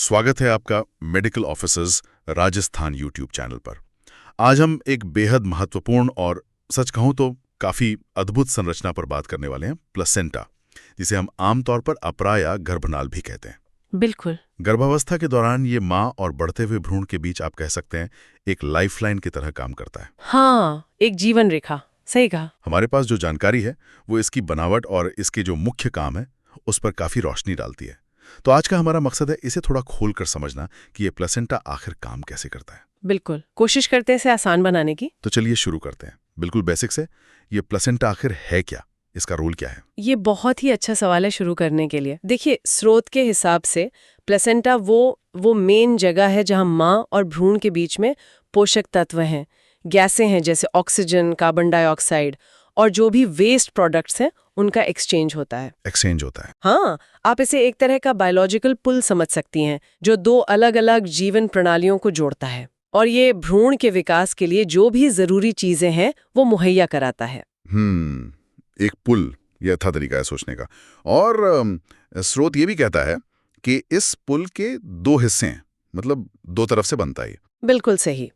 स्वागत है आपका medical officers Rajasthan YouTube channel पर। आज हम एक बेहद महत्वपूर्ण और सच कहूं तो काफी अद्भुत संरचना पर बात करने वाले हैं, प्लेसेंटा, जिसे हम आमतौर पर अपरा या गर्भनाल भी कहते हैं। बिल्कुल। गर्भावस्था के दौरान ये माँ और बढ़ते हुए भ्रूण के बीच आप कह सकते हैं एक लाइफलाइन की तरह काम करता है। हाँ, एक जीवन रेखा। सही कहा। हमारे पास जो जानकारी है वो इसकी बनावट और इसके जो मुख्य काम है उस पर काफी रोशनी डालती है। तो आज का हमारा मकसद है इसे थोड़ा खोलकर समझना कि ये प्लेसेंटा आखिर काम कैसे करता है। बिल्कुल, कोशिश करते हैं इसे आसान बनाने की। तो चलिए शुरू करते हैं बिल्कुल बेसिक से। ये प्लेसेंटा आखिर है क्या, इसका रोल क्या है? ये बहुत ही अच्छा सवाल है शुरू करने के लिए। देखिए, स्रोत के हिसाब से प्लेसेंटा वो मेन जगह है जहां माँ और भ्रूण के बीच में पोषक तत्व हैं, गैसें हैं जैसे ऑक्सीजन, कार्बन डाइऑक्साइड और जो भी वेस्ट प्रोडक्ट्स हैं उनका एक्सचेंज होता है। एक्सचेंज होता है। हाँ, आप इसे एक तरह का बायोलॉजिकल पुल समझ सकती हैं जो दो अलग अलग जीवन प्रणालियों को जोड़ता है और ये भ्रूण के विकास के लिए जो भी जरूरी चीजें हैं वो मुहैया कराता है। एक पुल, यह था तरीका है सोचने का। और स्रोत ये भी कहता है कि इस पुल के दो हिस्से हैं, मतलब दो तरफ से बनता है। बिल्कुल सही।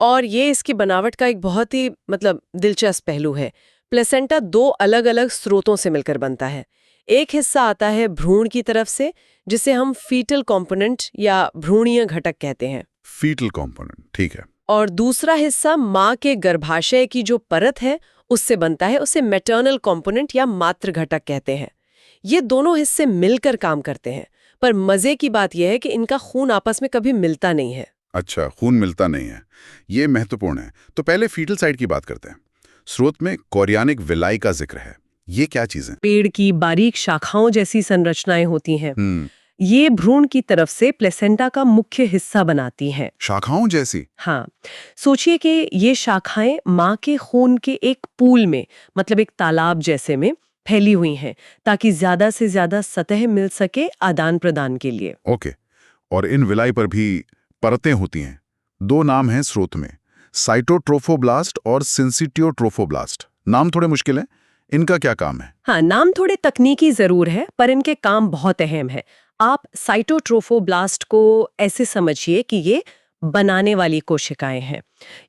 और ये इसकी बनावट का एक बहुत ही दिलचस्प पहलू है। प्लेसेंटा दो अलग अलग स्रोतों से मिलकर बनता है। एक हिस्सा आता है भ्रूण की तरफ से जिसे हम फीटल कंपोनेंट या भ्रूणीय घटक कहते हैं। फीटल कंपोनेंट, ठीक है। और दूसरा हिस्सा माँ के गर्भाशय की जो परत है उससे बनता है, उसे मैटरनल कंपोनेंट या मातृ घटक कहते हैं। ये दोनों हिस्से मिलकर काम करते हैं, पर मजे की बात यह है कि इनका खून आपस में कभी मिलता नहीं है। अच्छा, खून मिलता नहीं है, ये महत्वपूर्ण है। तो पहले फीटल साइड की बात करते हैं। स्रोत में कोरियानिक विलाई का जिक्र है, ये क्या चीज है? पेड़ की बारीक शाखाओं जैसी संरचनाएं होती हैं। ये भ्रूण की तरफ से प्लेसेंटा का मुख्य हिस्सा बनाती हैं। शाखाओं जैसी? हाँ, सोचिए कि ये शाखाएं माँ के खून के एक पूल में, मतलब एक तालाब जैसे में फैली हुई हैं, ताकि ज्यादा से ज्यादा सतह मिल सके आदान प्रदान के लिए। ओके। और इन विलाई पर भी परतें होती हैं। दो नाम हैं स्रोत में, साइटोट्रोफोब्लास्ट और सिंसिटियोट्रोफोब्लास्ट। नाम थोड़े मुश्किल हैं, इनका क्या काम है? हाँ, नाम थोड़े तकनीकी जरूर है पर इनके काम बहुत अहम है। आप साइटोट्रोफोब्लास्ट को ऐसे समझिए कि ये बनाने वाली कोशिकाएं हैं।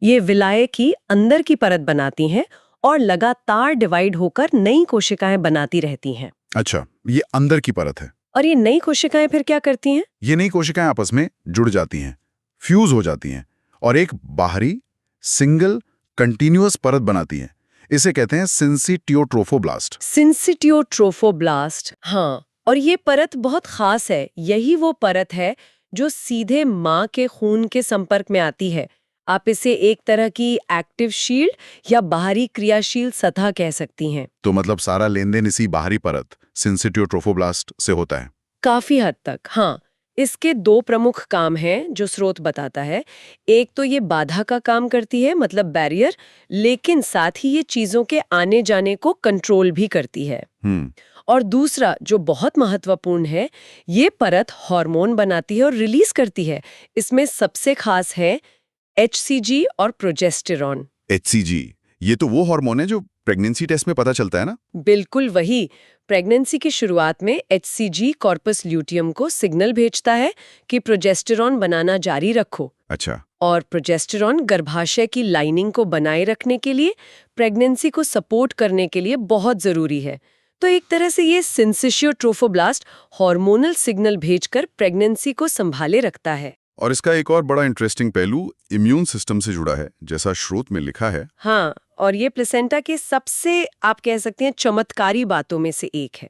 ये विलाय की अंदर की परत बनाती हैं और लगातार डिवाइड होकर नई कोशिकाएं बनाती रहती हैं। अच्छा, ये अंदर की परत है। और ये नई कोशिकाएं फिर क्या करती हैं? ये नई कोशिकाएं आपस में जुड़ जाती हैं, फ्यूज हो जाती हैं और एक बाहरी सिंगल कंटीन्यूअस परत बनाती हैं। इसे कहते हैं सिंसिटियोट्रोफोब्लास्ट। सिंसिटियोट्रोफोब्लास्ट, हाँ। और ये परत बहुत खास है। यही वो परत है जो सीधे माँ के खून के संपर्क में आती है। आप इसे एक तरह की एक्टिव शील्ड या बाहरी क्रियाशील सतह कह सकती हैं। तो मतलब सारा लेन देन इसी बाहरी परत सिंसिटियोट्रोफोब्लास्ट से होता है? काफी हद तक, हाँ। इसके दो प्रमुख काम हैं जो स्रोत बताता है। एक तो ये बाधा का काम करती है, मतलब बैरियर, लेकिन साथ ही ये चीजों के आने जाने को कंट्रोल भी करती है। और दूसरा जो बहुत महत्वपूर्ण है, ये परत हार्मोन बनाती है और रिलीज करती है। इसमें सबसे खास है HCG और प्रोजेस्टेरॉन। HCG, ये तो वो हार्मोन है जो प्रेगनेंसी टेस्ट में पता चलता है ना? बिल्कुल वही। प्रेगनेंसी की शुरुआत में HCG कॉर्पस ल्यूटियम को सिग्नल भेजता है कि प्रोजेस्टेरॉन बनाना जारी रखो। अच्छा। और प्रोजेस्टेरॉन गर्भाशय की लाइनिंग को बनाए रखने के लिए, प्रेगनेंसी को सपोर्ट करने के लिए बहुत जरूरी है। तो एक तरह से ये सिंसिटियोट्रोफोब्लास्ट हार्मोनल सिग्नल भेजकर प्रेगनेंसी को संभाले रखता है। और इसका एक और बड़ा इंटरेस्टिंग पहलू इम्यून सिस्टम से जुड़ा है, जैसा स्रोत में लिखा है। हाँ, और ये प्लेसेंटा के सबसे, आप कह सकते हैं, चमत्कारी बातों में से एक है।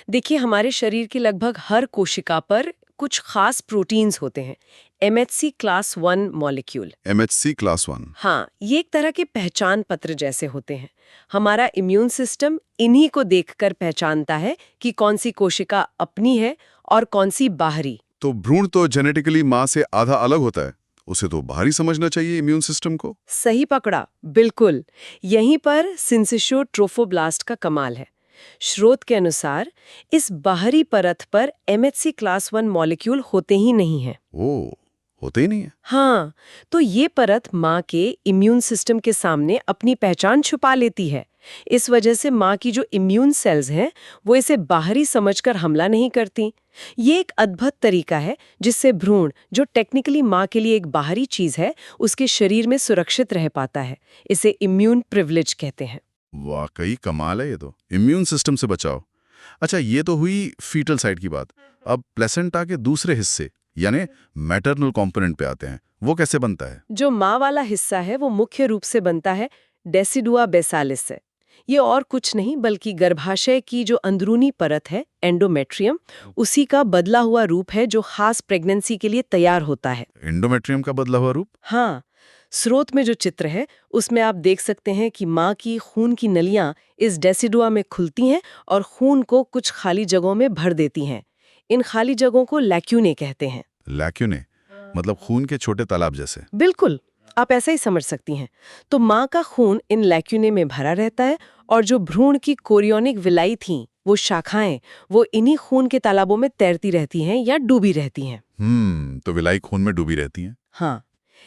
देखिए, हमारे शरीर की लगभग हर कोशिका पर कुछ खास प्रोटीन्स होते हैं, MHC class 1 molecule. MHC class 1? हाँ, ये एक तरह के पहचान पत्र जैसे होते हैं। हमारा इम्यून सिस्टम इन्हीं को देखकर पहचानता है कि कौन सी कोशिका अपनी है और कौन सी बाहरी। तो भ्रूण तो जेनेटिकली माँ से आधा अलग होता है, उसे तो बाहरी समझना चाहिए इम्यून सिस्टम को। सही पकड़ा, बिल्कुल। यहीं पर सिंसिटियोट्रोफोब्लास्ट का कमाल है। स्रोत के अनुसार इस बाहरी परत पर MHC क्लास 1 मॉलिक्यूल होते ही नहीं हैं। ओह, होते ही नहीं है। हाँ, तो ये परत माँ के इम्यून सिस्टम के सामने अपनी पहचान छुपा लेती है। इस वजह से माँ की जो इम्यून सेल्स हैं, वो इसे बाहरी समझकर हमला नहीं करती। ये एक अद्भुत तरीका है जिससे भ्रूण, जो टेक्निकली माँ के लिए एक बाहरी चीज है, उसके शरीर में सुरक्षित रह पाता है। इसे इम्यून प्रिविलेज कहते हैं। वाकई कमाल है ये तो, इम्यून सिस्टम से बचाओ। अच्छा, ये तो हुई फीटल साइड की बात। अब प्लेसेंटा के दूसरे हिस्से यानी मैटरनल कंपोनेंट पे आते हैं। वो कैसे बनता है? जो माँ वाला हिस्सा है वो मुख्य रूप से बनता है डेसिडुआ बेसालिस से। ये और कुछ नहीं बल्कि गर्भाशय की जो अंदरूनी परत है, एंडोमेट्रियम, उसी का बदला हुआ रूप है जो खास प्रेगनेंसी के लिए तैयार होता है। एंडोमेट्रियम का बदला हुआ रूप? हाँ, स्रोत में जो चित्र है उसमें आप देख सकते हैं कि माँ की खून की नलियां इस डेसिडुआ में खुलती हैं और खून को कुछ खाली जगहों में भर देती हैं। इन खाली जगहों को लैक्यूने कहते हैं। लैक्यूने मतलब खून के छोटे तालाब जैसे? बिल्कुल, आप ऐसा ही समझ सकती हैं। तो माँ का खून इन लैक्यूने में भरा रहता है और जो भ्रूण की कोरियोनिक विलाई थीं, वो शाखाएं, वो इन्हीं खून के तालाबों में तैरती रहती हैं या डूबी रहती हैं। तो विलाई खून में डूबी रहती हैं। हाँ,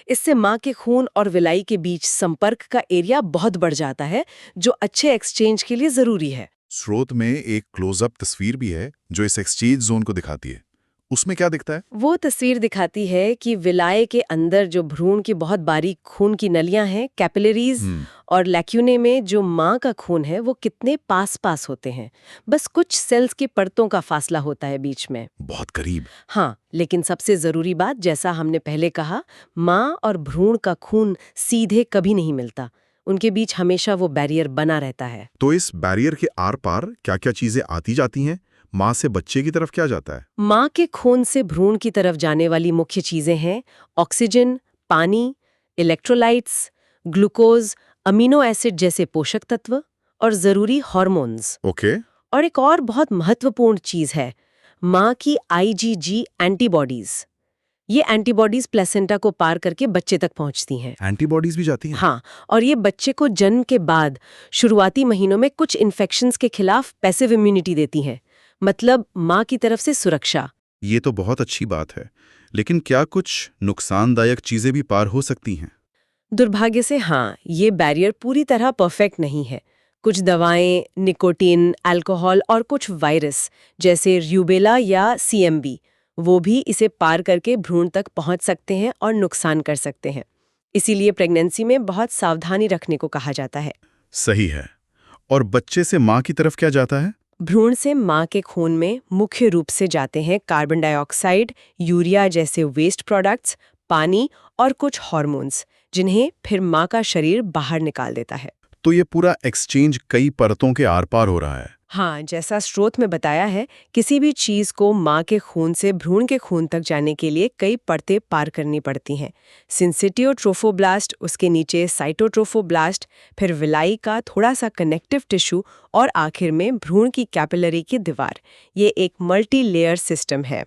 इससे माँ के खून और विलाई के बीच संपर्क का एरिया बहुत बढ़ जाता है, जो अच्छे एक्सचेंज के लिए जरूरी है। स्रोत में एक क्लोजअप तस्वीर भी है जो इस एक्सचेंज जोन को दिखाती है। उसमें क्या दिखता है? वो तस्वीर दिखाती है कि विलाय के अंदर जो भ्रूण की बहुत बारीक खून की नलियां हैं, कैपिलरीज, और लैक्यूने में जो माँ का खून है वो कितने पास पास होते हैं। बस कुछ सेल्स की परतों का फासला होता है बीच में। बहुत करीब। हाँ, लेकिन सबसे जरूरी बात, जैसा हमने पहले कहा, माँ और भ्रूण का खून सीधे कभी नहीं मिलता। उनके बीच हमेशा वो बैरियर बना रहता है। तो इस बैरियर के आर पार क्या क्या चीजें आती जाती हैं? माँ से बच्चे की तरफ क्या जाता है? माँ के खून से भ्रूण की तरफ जाने वाली मुख्य चीजें हैं ऑक्सीजन, पानी, इलेक्ट्रोलाइट्स, ग्लूकोज, अमीनो एसिड जैसे पोषक तत्व और जरूरी हार्मोन्स। ओके। और एक और बहुत महत्वपूर्ण चीज है माँ की आईजीजी एंटीबॉडीज। ये एंटीबॉडीज प्लेसेंटा को पार करके बच्चे तक पहुंचती हैं। एंटीबॉडीज भी जाती हैं? हाँ, और ये बच्चे को जन्म के बाद शुरुआती महीनों में कुछ इन्फेक्शंस के खिलाफ पैसिव इम्यूनिटी देती हैं, मतलब माँ की तरफ से सुरक्षा। ये तो बहुत अच्छी बात है, लेकिन क्या कुछ नुकसानदायक चीजें भी पार हो सकती हैं? दुर्भाग्य से हाँ, ये बैरियर पूरी तरह परफेक्ट नहीं है। कुछ दवाएं, निकोटीन, अल्कोहल और कुछ वायरस जैसे र्यूबेला या सीएमबी, वो भी इसे पार करके भ्रूण तक पहुंच सकते हैं और नुकसान कर सकते हैं। इसीलिए प्रेगनेंसी में बहुत सावधानी रखने को कहा जाता है। सही है। और बच्चे से माँ की तरफ क्या जाता है? भ्रूण से माँ के खून में मुख्य रूप से जाते हैं कार्बन डाइऑक्साइड, यूरिया जैसे वेस्ट प्रोडक्ट्स, पानी और कुछ हार्मोन्स, जिन्हें फिर माँ का शरीर बाहर निकाल देता है। तो ये पूरा एक्सचेंज कई परतों के आर पार हो रहा है। हाँ, जैसा स्रोत में बताया है, किसी भी चीज को माँ के खून से भ्रूण के खून तक जाने के लिए कई परतें पार करनी पड़ती हैं। सिंसिटियोट्रोफोब्लास्ट, उसके नीचे साइटोट्रोफोब्लास्ट, फिर विलाई का थोड़ा सा कनेक्टिव टिश्यू और आखिर में भ्रूण की कैपिलरी की दीवार। ये एक मल्टी लेयर सिस्टम है।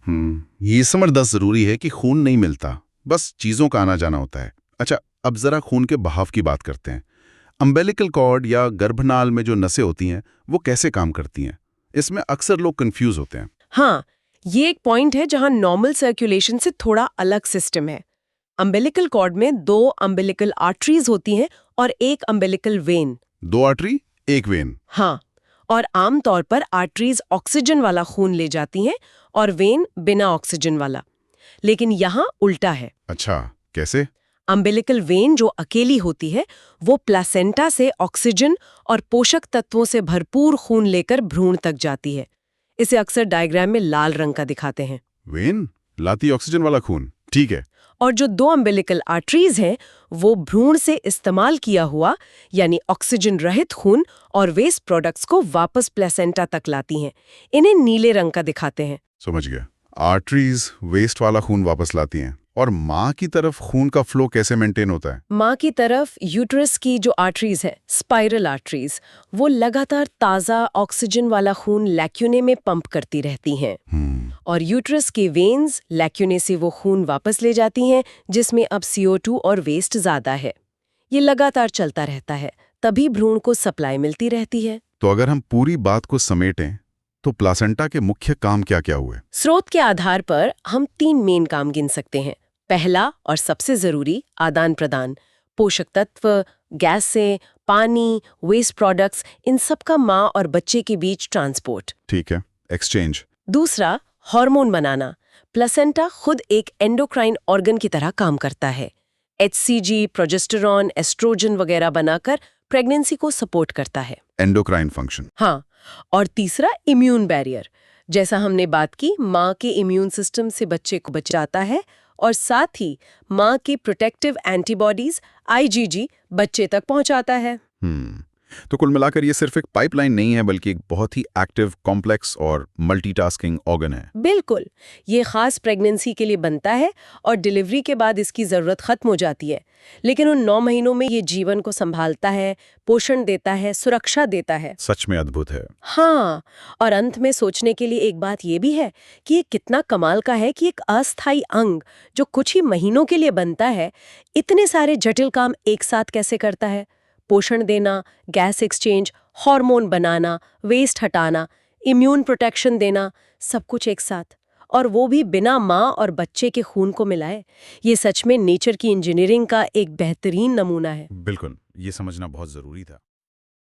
ये समझना जरूरी है कि खून नहीं मिलता, बस चीजों का आना जाना होता है। अच्छा, अब जरा खून के बहाव की बात करते हैं। अम्बेलिकल कॉर्ड या गर्भनाल में जो नसें होती हैं वो कैसे काम करती हैं? इसमें अक्सर लोग कंफ्यूज होते हैं। हाँ, ये एक पॉइंट है जहां नॉर्मल सर्कुलेशन से थोड़ा अलग सिस्टम है। अम्बेलिकल कॉर्ड में 2 अम्बेलिकल आर्टरीज होती हैं और एक अम्बेलिकल वेन। 2 artery, 1 when. हाँ, और आमतौर पर आर्टरीज ऑक्सीजन वाला खून ले जाती हैं और वेन बिना ऑक्सीजन वाला। लेकिन यहाँ उल्टा है। अच्छा, कैसे? अम्बिलिकल वेन जो अकेली होती है वो प्लासेंटा से ऑक्सीजन और पोषक तत्वों से भरपूर खून लेकर भ्रूण तक जाती है। इसे अक्सर डायग्राम में लाल रंग का दिखाते हैं। वेन लाती ऑक्सीजन वाला खून, ठीक है। और जो 2 अम्बिलिकल आर्टरीज हैं वो भ्रूण से इस्तेमाल किया हुआ यानी ऑक्सीजन रहित खून और वेस्ट प्रोडक्ट्स को वापस प्लेसेंटा तक लाती हैं। इन्हें नीले रंग का दिखाते हैं। समझ गया। आर्टरीज वेस्ट वाला खून वापस लाती हैं। और माँ की तरफ खून का फ्लो कैसे मेंटेन होता है? माँ की तरफ यूट्रस की जो आर्टरीज है, स्पाइरल आर्टरीज, वो लगातार ताज़ा ऑक्सीजन वाला खून लैक्यूने में पंप करती रहती हैं। और यूट्रस के वेन्स लैक्यूने से वो खून वापस ले जाती हैं जिसमें अब CO2 और वेस्ट ज़्यादा है। ये लगातार चलता रहता है, तभी भ्रूण को सप्लाई मिलती रहती है। तो अगर हम पूरी बात को समेटें तो प्लासेंटा के मुख्य काम क्या क्या हुए? स्रोत के आधार पर हम 3 मेन काम गिन सकते हैं। पहला और सबसे जरूरी आदान प्रदान, पोषक तत्व, गैसें, पानी, वेस्ट प्रोडक्ट्स, इन सब का माँ और बच्चे के बीच ट्रांसपोर्ट। ठीक है, एक्सचेंज। दूसरा, हार्मोन बनाना। प्लेसेंटा खुद एक एंडोक्राइन ऑर्गन की तरह काम करता है। HCG, प्रोजेस्टेरॉन, एस्ट्रोजन वगैरह बनाकर प्रेगनेंसी को सपोर्ट करता है। Endocrine function. हाँ, और तीसरा इम्यून बैरियर। जैसा हमने बात की, माँ के इम्यून सिस्टम से बच्चे को बचाता है और साथ ही माँ की प्रोटेक्टिव एंटीबॉडीज IgG बच्चे तक पहुंचाता है। तो कुल मिलाकर ये सिर्फ एक पाइपलाइन नहीं है, बल्कि एक बहुत ही एक्टिव, कॉम्प्लेक्स और मल्टीटास्किंग ऑर्गन है। बिल्कुल, ये खास प्रेगनेंसी के लिए बनता है और डिलीवरी के बाद इसकी जरूरत खत्म हो जाती है, लेकिन उन 9 महीनों में ये जीवन को संभालता है, पोषण देता है, सुरक्षा देता है। सच में अद्भुत है। हाँ, और अंत में सोचने के लिए एक बात ये भी है कि ये कितना कमाल का है कि एक अस्थायी अंग जो कुछ ही महीनों के लिए बनता है, इतने सारे जटिल काम एक साथ कैसे करता है। पोषण देना, गैस एक्सचेंज, हार्मोन बनाना, वेस्ट हटाना, इम्यून प्रोटेक्शन देना, सब कुछ एक साथ, और वो भी बिना माँ और बच्चे के खून को मिलाए। ये सच में नेचर की इंजीनियरिंग का एक बेहतरीन नमूना है। बिल्कुल, ये समझना बहुत जरूरी था।